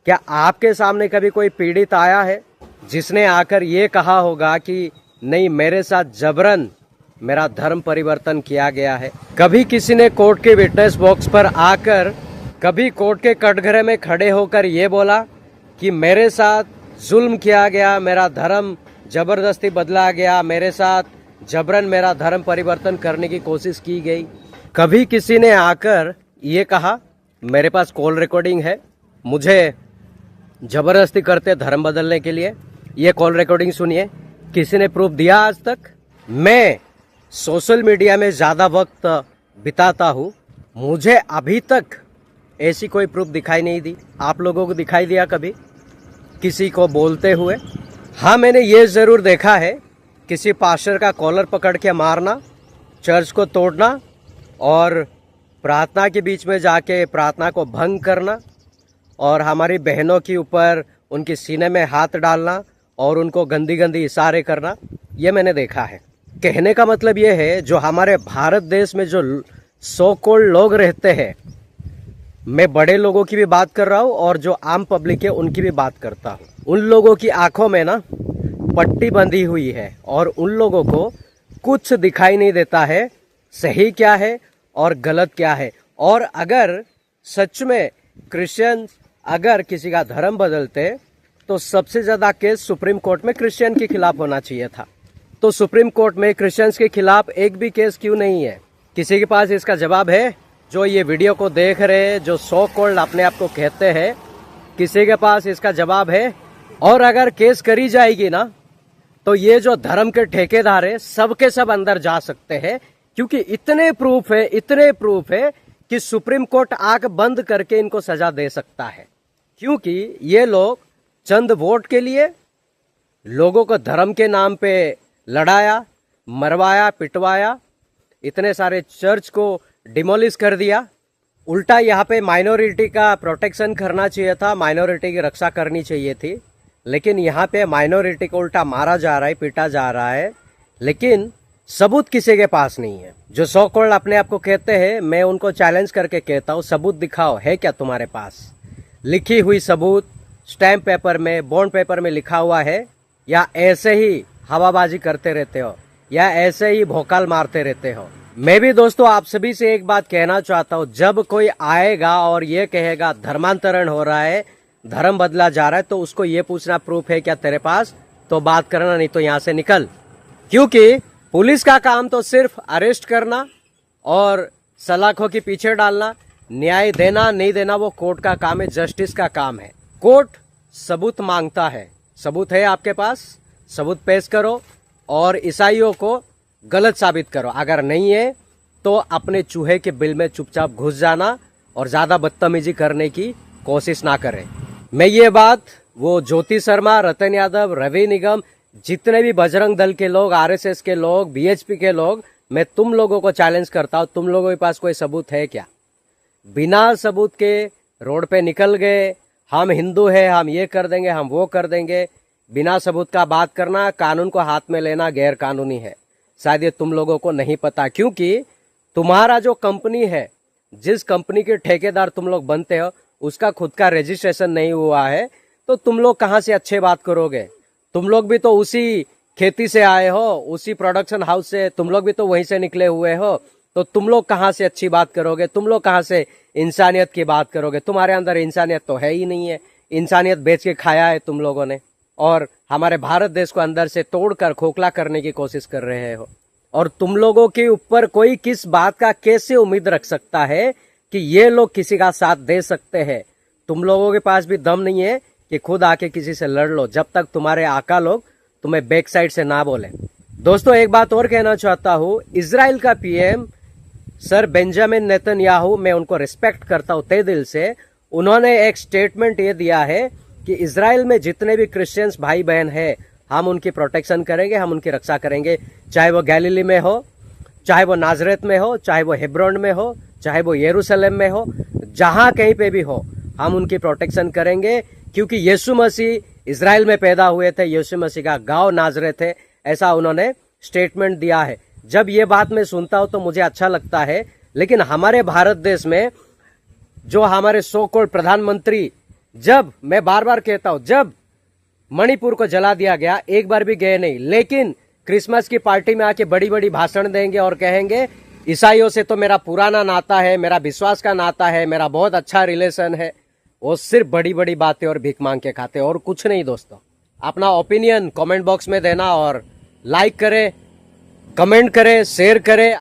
क्या आपके सामने कभी कोई पीड़ित आया है जिसने आकर ये कहा होगा कि नहीं, मेरे साथ जबरन मेरा धर्म परिवर्तन किया गया है? कभी किसी ने कोर्ट के विटनेस बॉक्स पर आकर, कभी कोर्ट के कटघरे में खड़े होकर ये बोला कि मेरे साथ जुल्म किया गया, मेरा धर्म जबरदस्ती बदला गया, मेरे साथ जबरन मेरा धर्म परिवर्तन करने की कोशिश की गई? कभी किसी ने आकर ये कहा मेरे पास कॉल रिकॉर्डिंग है, मुझे जबरदस्ती करते धर्म बदलने के लिए, ये कॉल रिकॉर्डिंग सुनिए? किसी ने प्रूफ दिया आज तक? मैं सोशल मीडिया में ज़्यादा वक्त बिताता हूँ, मुझे अभी तक ऐसी कोई प्रूफ दिखाई नहीं दी। आप लोगों को दिखाई दिया कभी किसी को बोलते हुए? हाँ, मैंने ये ज़रूर देखा है किसी पास्टर का कॉलर पकड़ के मारना, चर्च को तोड़ना और प्रार्थना के बीच में जाके प्रार्थना को भंग करना, और हमारी बहनों के ऊपर उनके सीने में हाथ डालना और उनको गंदी गंदी इशारे करना, ये मैंने देखा है। कहने का मतलब ये है, जो हमारे भारत देश में जो सो कॉल्ड लोग रहते हैं, मैं बड़े लोगों की भी बात कर रहा हूँ और जो आम पब्लिक है उनकी भी बात करता हूँ। उन लोगों की आंखों में ना पट्टी बंधी हुई है और उन लोगों को कुछ दिखाई नहीं देता है सही क्या है और गलत क्या है। और अगर सच में क्रिश्चियन अगर किसी का धर्म बदलते तो सबसे ज़्यादा केस सुप्रीम कोर्ट में क्रिश्चियन के खिलाफ होना चाहिए था। तो सुप्रीम कोर्ट में क्रिश्चियंस के खिलाफ एक भी केस क्यों नहीं है? किसी के पास इसका जवाब है? जो ये वीडियो को देख रहे, जो सो कॉल्ड अपने आप को कहते हैं, किसी के पास इसका जवाब है? और अगर केस करी जाएगी ना, तो ये जो धर्म के ठेकेदार है सबके सब अंदर जा सकते हैं, क्योंकि इतने प्रूफ है कि सुप्रीम कोर्ट आंख बंद करके इनको सजा दे सकता है। क्योंकि ये लोग चंद वोट के लिए लोगों को धर्म के नाम पे लड़ाया, मरवाया, पिटवाया, इतने सारे चर्च को डिमोलिश कर दिया। उल्टा यहाँ पे माइनॉरिटी का प्रोटेक्शन करना चाहिए था, माइनॉरिटी की रक्षा करनी चाहिए थी, लेकिन यहाँ पे माइनॉरिटी को उल्टा मारा जा रहा है, पीटा जा रहा है, लेकिन सबूत किसी के पास नहीं है। जो सो कॉल्ड अपने आप को कहते हैं, मैं उनको चैलेंज करके कहता हूँ, सबूत दिखाओ, है क्या तुम्हारे पास लिखी हुई सबूत? स्टैम्प पेपर में, बॉन्ड पेपर में लिखा हुआ है, या ऐसे ही हवाबाजी करते रहते हो, या ऐसे ही भोकाल मारते रहते हो? मैं भी दोस्तों आप सभी से एक बात कहना चाहता हूँ, जब कोई आएगा और ये कहेगा धर्मांतरण हो रहा है, धर्म बदला जा रहा है, तो उसको ये पूछना प्रूफ है क्या तेरे पास, तो बात करना, नहीं तो यहाँ से निकल। क्योंकि पुलिस का काम तो सिर्फ अरेस्ट करना और सलाखों के पीछे डालना, न्याय देना नहीं देना वो कोर्ट का काम है, जस्टिस का काम है। कोर्ट सबूत मांगता है, सबूत है आपके पास, सबूत पेश करो और ईसाइयों को गलत साबित करो। अगर नहीं है तो अपने चूहे के बिल में चुपचाप घुस जाना और ज्यादा बदतमीजी करने की कोशिश ना करें। मैं ये बात वो ज्योति शर्मा, रतन यादव, रवि निगम, जितने भी बजरंग दल के लोग, आरएसएस के लोग, बीएचपी के लोग, मैं तुम लोगों को चैलेंज करता हूं, तुम लोगों के पास कोई सबूत है क्या? बिना सबूत के रोड पे निकल गए, हम हिंदू हैं, हम ये कर देंगे, हम वो कर देंगे, बिना सबूत का बात करना, कानून को हाथ में लेना गैर कानूनी है। शायद ये तुम लोगों को नहीं पता, क्योंकि तुम्हारा जो कंपनी है, जिस कंपनी के ठेकेदार तुम लोग बनते हो, उसका खुद का रजिस्ट्रेशन नहीं हुआ है, तो तुम लोग कहाँ से अच्छे बात करोगे? तुम लोग भी तो उसी खेती से आए हो, उसी प्रोडक्शन हाउस से, तुम लोग भी तो वहीं से निकले हुए हो, तो तुम लोग कहाँ से अच्छी बात करोगे? तुम लोग कहाँ से इंसानियत की बात करोगे? तुम्हारे अंदर इंसानियत तो है ही नहीं है। इंसानियत बेच के खाया है तुम लोगों ने, और हमारे भारत देश को अंदर से तोड़कर खोखला करने की कोशिश कर रहे हो। और तुम लोगों के ऊपर कोई किस बात का कैसे उम्मीद रख सकता है कि ये लोग किसी का साथ दे सकते हैं? तुम लोगों के पास भी दम नहीं है कि खुद आके किसी से लड़ लो, जब तक तुम्हारे आका लोग तुम्हें बैक साइड से ना बोले। दोस्तों एक बात और कहना चाहता हूँ, इजराइल का पीएम सर बेंजामिन नेतन्याहू, मैं उनको रिस्पेक्ट करता हूँ तहे दिल से, उन्होंने एक स्टेटमेंट ये दिया है कि इजराइल में जितने भी क्रिश्चियंस भाई बहन हैं, हम उनकी प्रोटेक्शन करेंगे, हम उनकी रक्षा करेंगे, चाहे वो गैलीली में हो, चाहे वो नाजरेत में हो, चाहे वो हेब्रोन में हो, चाहे वो यरूशलेम में हो, जहां कहीं पे भी हो, हम उनकी प्रोटेक्शन करेंगे। क्योंकि यीशु मसीह इजराइल में पैदा हुए थे, यीशु मसीह का गांव नाजरेत है, ऐसा उन्होंने स्टेटमेंट दिया है। जब ये बात मैं सुनता हूं तो मुझे अच्छा लगता है, लेकिन हमारे भारत देश में जो हमारे सो कॉल्ड प्रधानमंत्री जब मैं बार बार कहता हूं, जब मणिपुर को जला दिया गया एक बार भी गए नहीं, लेकिन क्रिसमस की पार्टी में आके बड़ी बड़ी भाषण देंगे और कहेंगे ईसाइयों से तो मेरा पुराना नाता है, मेरा विश्वास का नाता है, मेरा बहुत अच्छा रिलेशन है। वो सिर्फ बड़ी बड़ी बातें और भीख मांग के खाते और कुछ नहीं। दोस्तों, अपना ओपिनियन कमेंट बॉक्स में देना और लाइक करें, कमेंट करें, शेयर करें।